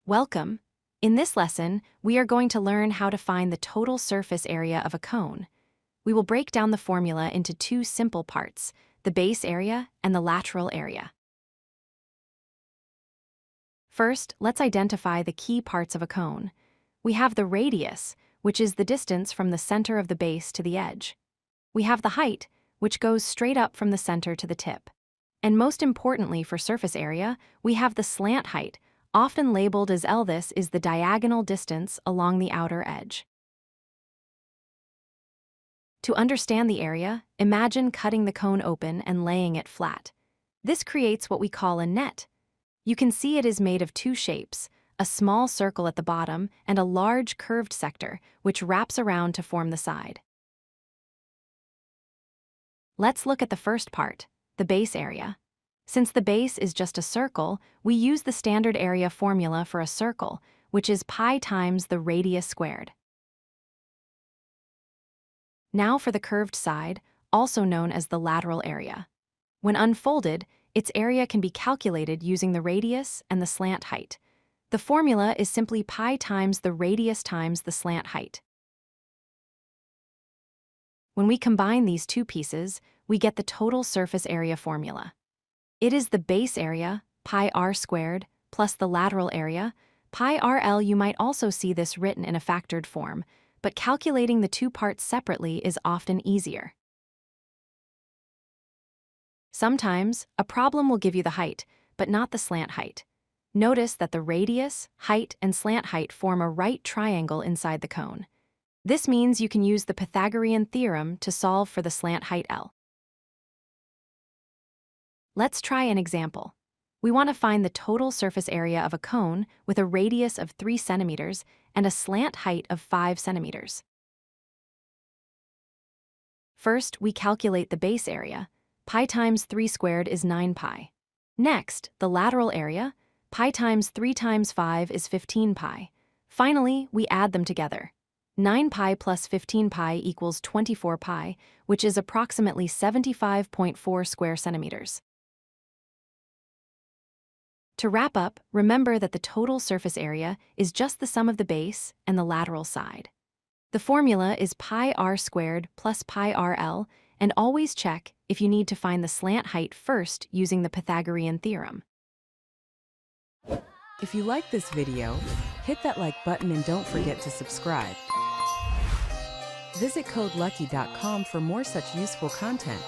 Welcome. In this lesson, we are going to learn how to find the total surface area of a cone. We will break down the formula into two simple parts, the base area and the lateral area. First, let's identify the key parts of a cone. We have the radius, which is the distance from the center of the base to the edge. We have the height, which goes straight up from the center to the tip. And most importantly for surface area, we have the slant height, often labeled as L. This is the diagonal distance along the outer edge. To understand the area, imagine cutting the cone open and laying it flat. This creates what we call a net. You can see it is made of two shapes, a small circle at the bottom and a large curved sector, which wraps around to form the side. Let's look at the first part, the base area. Since the base is just a circle, we use the standard area formula for a circle, which is pi times the radius squared. Now for the curved side, also known as the lateral area. When unfolded, its area can be calculated using the radius and the slant height. The formula is simply pi times the radius times the slant height. When we combine these two pieces, we get the total surface area formula. It is the base area, pi r squared, plus the lateral area, pi rl. You might also see this written in a factored form, but calculating the two parts separately is often easier. Sometimes, a problem will give you the height, but not the slant height. Notice that the radius, height, and slant height form a right triangle inside the cone. This means you can use the Pythagorean Theorem to solve for the slant height L. Let's try an example. We want to find the total surface area of a cone with a radius of 3 centimeters and a slant height of 5 centimeters. First, we calculate the base area. Pi times 3 squared is 9 pi. Next, the lateral area. Pi times 3 times 5 is 15 pi. Finally, we add them together. 9 pi plus 15 pi equals 24 pi, which is approximately 75.4 square centimeters. To wrap up, remember that the total surface area is just the sum of the base and the lateral side. The formula is pi r squared plus pi rl, and always check if you need to find the slant height first using the Pythagorean theorem. If you like this video, hit that like button and don't forget to subscribe. Visit codelucky.com for more such useful content.